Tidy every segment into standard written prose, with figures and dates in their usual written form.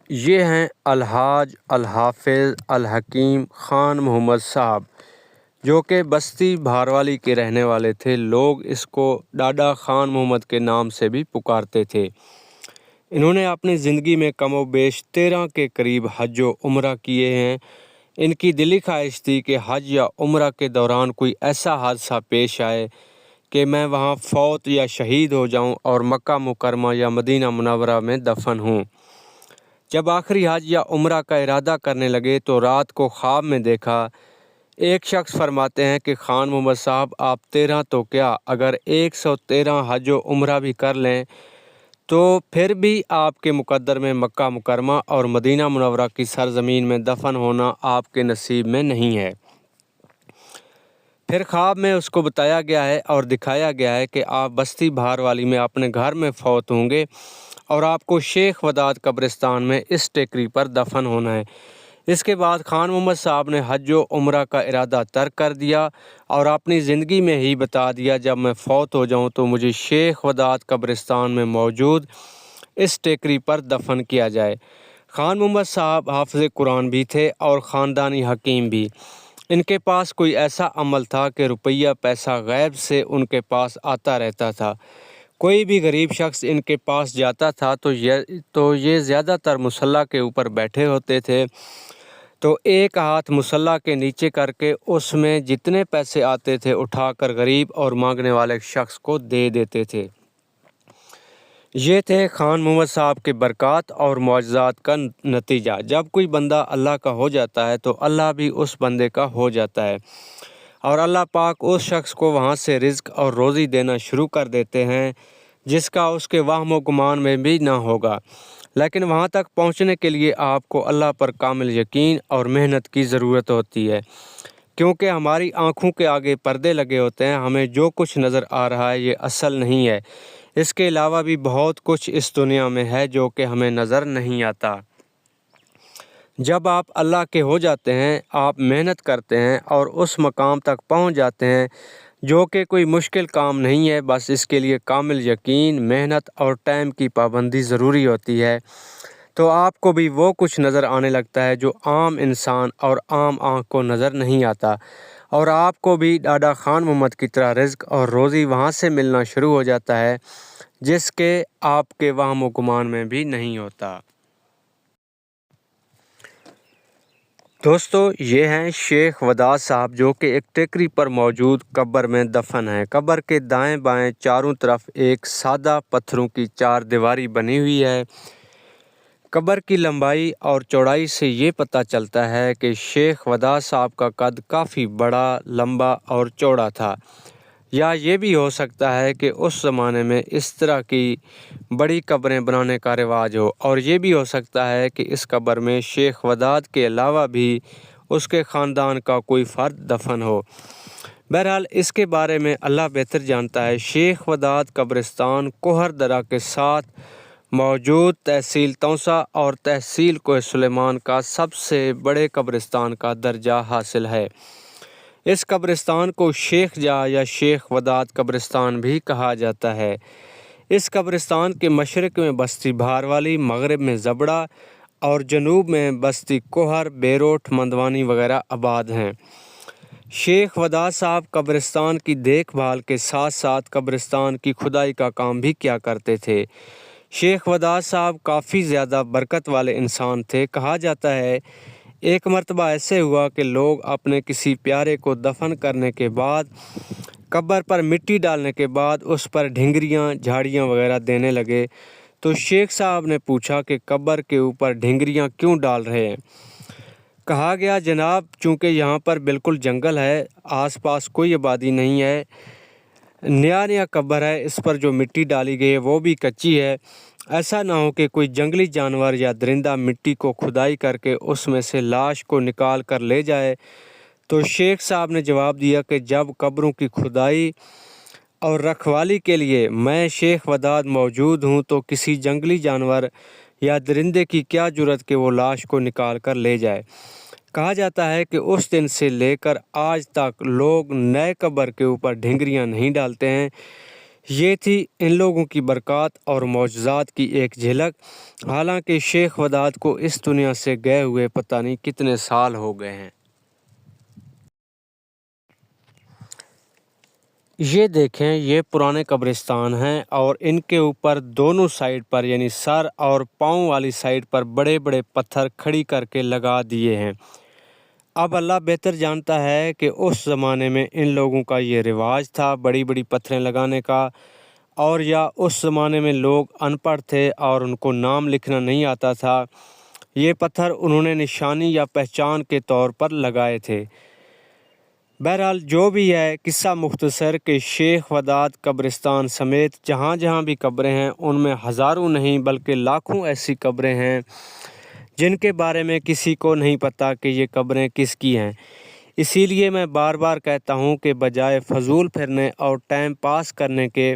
یہ ہیں الحاج الحافظ الحکیم خان محمد صاحب، جو کہ بستی بھاروالی کے رہنے والے تھے۔ لوگ اس کو ڈاڈا خان محمد کے نام سے بھی پکارتے تھے۔ انہوں نے اپنی زندگی میں کم و بیش 13 کے قریب حج و عمرہ کیے ہیں۔ ان کی دلی خواہش تھی کہ حج یا عمرہ کے دوران کوئی ایسا حادثہ پیش آئے کہ میں وہاں فوت یا شہید ہو جاؤں اور مکہ مکرمہ یا مدینہ منورہ میں دفن ہوں۔ جب آخری حج یا عمرہ کا ارادہ کرنے لگے تو رات کو خواب میں دیکھا۔ ایک شخص فرماتے ہیں کہ خان محمد صاحب، آپ 13 تو کیا اگر 113 حج و عمرہ بھی کر لیں تو پھر بھی آپ کے مقدر میں مکہ مکرمہ اور مدینہ منورہ کی سرزمین میں دفن ہونا آپ کے نصیب میں نہیں ہے۔ پھر خواب میں اس کو بتایا گیا ہے اور دکھایا گیا ہے کہ آپ بستی بھاروالی میں اپنے گھر میں فوت ہوں گے اور آپ کو شیخ وداد قبرستان میں اس ٹیکری پر دفن ہونا ہے۔ اس کے بعد خان محمد صاحب نے حج و عمرہ کا ارادہ ترک کر دیا اور اپنی زندگی میں ہی بتا دیا، جب میں فوت ہو جاؤں تو مجھے شیخ وداد قبرستان میں موجود اس ٹیکری پر دفن کیا جائے۔ خان محمد صاحب حافظ قرآن بھی تھے اور خاندانی حکیم بھی۔ ان کے پاس کوئی ایسا عمل تھا کہ روپیہ پیسہ غیب سے ان کے پاس آتا رہتا تھا۔ کوئی بھی غریب شخص ان کے پاس جاتا تھا تو یہ زیادہ تر مصلی کے اوپر بیٹھے ہوتے تھے، تو ایک ہاتھ مصلی کے نیچے کر کے اس میں جتنے پیسے آتے تھے اٹھا کر غریب اور مانگنے والے شخص کو دے دیتے تھے۔ یہ تھے خان محمد صاحب کے برکات اور معجزات کا نتیجہ۔ جب کوئی بندہ اللہ کا ہو جاتا ہے تو اللہ بھی اس بندے کا ہو جاتا ہے، اور اللہ پاک اس شخص کو وہاں سے رزق اور روزی دینا شروع کر دیتے ہیں جس کا اس کے وہم و گمان میں بھی نہ ہوگا۔ لیکن وہاں تک پہنچنے کے لیے آپ کو اللہ پر کامل یقین اور محنت کی ضرورت ہوتی ہے، کیونکہ ہماری آنکھوں کے آگے پردے لگے ہوتے ہیں۔ ہمیں جو کچھ نظر آ رہا ہے یہ اصل نہیں ہے، اس کے علاوہ بھی بہت کچھ اس دنیا میں ہے جو کہ ہمیں نظر نہیں آتا۔ جب آپ اللہ کے ہو جاتے ہیں، آپ محنت کرتے ہیں اور اس مقام تک پہنچ جاتے ہیں جو کہ کوئی مشکل کام نہیں ہے، بس اس کے لیے کامل یقین، محنت اور ٹائم کی پابندی ضروری ہوتی ہے، تو آپ کو بھی وہ کچھ نظر آنے لگتا ہے جو عام انسان اور عام آنکھ کو نظر نہیں آتا، اور آپ کو بھی ڈاڈا خان محمد کی طرح رزق اور روزی وہاں سے ملنا شروع ہو جاتا ہے جس کے آپ کے وہم و گمان میں بھی نہیں ہوتا۔ دوستو، یہ ہیں شیخ وداد صاحب، جو کہ ایک ٹیکری پر موجود قبر میں دفن ہیں۔ قبر کے دائیں بائیں چاروں طرف ایک سادہ پتھروں کی 4 دیواری بنی ہوئی ہے۔ قبر کی لمبائی اور چوڑائی سے یہ پتہ چلتا ہے کہ شیخ وداد صاحب کا قد کافی بڑا، لمبا اور چوڑا تھا، یا یہ بھی ہو سکتا ہے کہ اس زمانے میں اس طرح کی بڑی قبریں بنانے کا رواج ہو، اور یہ بھی ہو سکتا ہے کہ اس قبر میں شیخ وداد کے علاوہ بھی اس کے خاندان کا کوئی فرد دفن ہو۔ بہرحال اس کے بارے میں اللہ بہتر جانتا ہے۔ شیخ وداد قبرستان کوہر درہ کے ساتھ موجود تحصیل تونسہ اور تحصیل کوہ سلیمان کا سب سے بڑے قبرستان کا درجہ حاصل ہے۔ اس قبرستان کو شیخ جا یا شیخ وداد قبرستان بھی کہا جاتا ہے۔ اس قبرستان کے مشرق میں بستی بھاروالی، مغرب میں زبڑہ اور جنوب میں بستی کوہر، بیروٹ، مندوانی وغیرہ آباد ہیں۔ شیخ وداد صاحب قبرستان کی دیکھ بھال کے ساتھ ساتھ قبرستان کی کھدائی کا کام بھی کیا کرتے تھے۔ شیخ وداد صاحب کافی زیادہ برکت والے انسان تھے۔ کہا جاتا ہے ایک مرتبہ ایسے ہوا کہ لوگ اپنے کسی پیارے کو دفن کرنے کے بعد قبر پر مٹی ڈالنے کے بعد اس پر ڈھنگریاں، جھاڑیاں وغیرہ دینے لگے، تو شیخ صاحب نے پوچھا کہ قبر کے اوپر ڈھنگریاں کیوں ڈال رہے ہیں؟ کہا گیا جناب، چونکہ یہاں پر بالکل جنگل ہے، آس پاس کوئی آبادی نہیں ہے، نیا قبر ہے، اس پر جو مٹی ڈالی گئی ہے وہ بھی کچی ہے، ایسا نہ ہو کہ کوئی جنگلی جانور یا درندہ مٹی کو کھدائی کر کے اس میں سے لاش کو نکال کر لے جائے۔ تو شیخ صاحب نے جواب دیا کہ جب قبروں کی کھدائی اور رکھوالی کے لیے میں شیخ وداد موجود ہوں تو کسی جنگلی جانور یا درندے کی کیا جرت کہ وہ لاش کو نکال کر لے جائے۔ کہا جاتا ہے کہ اس دن سے لے کر آج تک لوگ نئے قبر کے اوپر ڈھنگریاں نہیں ڈالتے ہیں۔ یہ تھی ان لوگوں کی برکات اور معجزات کی ایک جھلک، حالانکہ شیخ وداد کو اس دنیا سے گئے ہوئے پتہ نہیں کتنے سال ہو گئے ہیں۔ یہ دیکھیں، یہ پرانے قبرستان ہیں اور ان کے اوپر دونوں سائیڈ پر یعنی سر اور پاؤں والی سائیڈ پر بڑے بڑے پتھر کھڑی کر کے لگا دیے ہیں۔ اب اللہ بہتر جانتا ہے کہ اس زمانے میں ان لوگوں کا یہ رواج تھا بڑی بڑی پتھریں لگانے کا، اور یا اس زمانے میں لوگ ان پڑھ تھے اور ان کو نام لکھنا نہیں آتا تھا۔ یہ پتھر انہوں نے نشانی یا پہچان کے طور پر لگائے تھے۔ بہرحال جو بھی ہے، قصہ مختصر کہ شیخ وداد قبرستان سمیت جہاں جہاں بھی قبریں ہیں ان میں ہزاروں نہیں بلکہ لاکھوں ایسی قبریں ہیں جن کے بارے میں کسی کو نہیں پتہ کہ یہ قبریں کس کی ہیں۔ اسی لیے میں بار بار کہتا ہوں کہ بجائے فضول پھرنے اور ٹائم پاس کرنے کے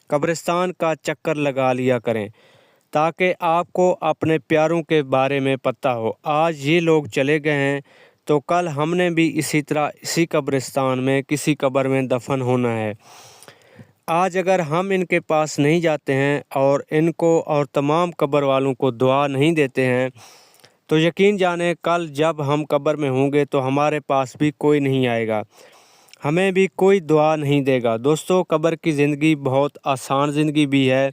قبرستان کا چکر لگا لیا کریں تاکہ آپ کو اپنے پیاروں کے بارے میں پتہ ہو۔ آج یہ لوگ چلے گئے ہیں تو کل ہم نے بھی اسی طرح اسی قبرستان میں کسی قبر میں دفن ہونا ہے۔ آج اگر ہم ان کے پاس نہیں جاتے ہیں اور ان کو اور تمام قبر والوں کو دعا نہیں دیتے ہیں تو یقین جانیں کل جب ہم قبر میں ہوں گے تو ہمارے پاس بھی کوئی نہیں آئے گا، ہمیں بھی کوئی دعا نہیں دے گا۔ دوستو، قبر کی زندگی بہت آسان زندگی بھی ہے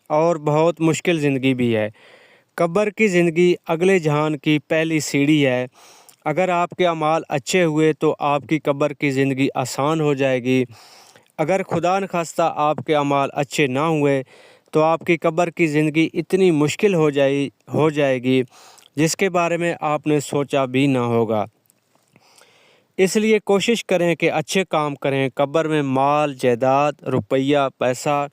اور بہت مشکل زندگی بھی ہے۔ قبر کی زندگی اگلے جہان کی پہلی سیڑھی ہے۔ اگر آپ کے اعمال اچھے ہوئے تو آپ کی قبر کی زندگی آسان ہو جائے گی۔ اگر خدا نخواستہ آپ کے اعمال اچھے نہ ہوئے تو آپ کی قبر کی زندگی اتنی مشکل ہو جائے گی جس کے بارے میں آپ نے سوچا بھی نہ ہوگا۔ اس لیے کوشش کریں کہ اچھے کام کریں۔ قبر میں مال، جائیداد، روپیہ، پیسہ،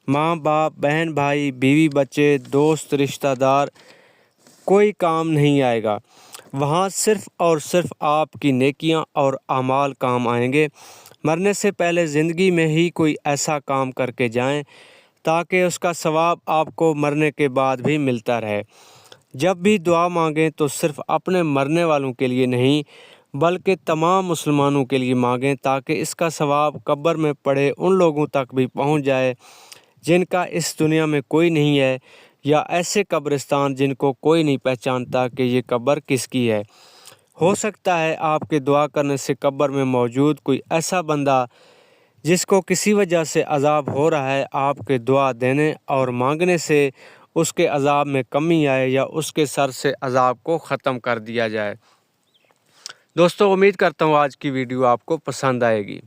ماں باپ، بہن بھائی، بیوی بچے، دوست، رشتہ دار کوئی کام نہیں آئے گا۔ وہاں صرف اور صرف آپ کی نیکیاں اور اعمال کام آئیں گے۔ مرنے سے پہلے زندگی میں ہی کوئی ایسا کام کر کے جائیں تاکہ اس کا ثواب آپ کو مرنے کے بعد بھی ملتا رہے۔ جب بھی دعا مانگیں تو صرف اپنے مرنے والوں کے لیے نہیں بلکہ تمام مسلمانوں کے لیے مانگیں تاکہ اس کا ثواب قبر میں پڑے ان لوگوں تک بھی پہنچ جائے جن کا اس دنیا میں کوئی نہیں ہے، یا ایسے قبرستان جن کو کوئی نہیں پہچانتا کہ یہ قبر کس کی ہے۔ ہو سکتا ہے آپ کے دعا کرنے سے قبر میں موجود کوئی ایسا بندہ جس کو کسی وجہ سے عذاب ہو رہا ہے، آپ کے دعا دینے اور مانگنے سے اس کے عذاب میں کمی آئے یا اس کے سر سے عذاب کو ختم کر دیا جائے۔ دوستو، امید کرتا ہوں آج کی ویڈیو آپ کو پسند آئے گی۔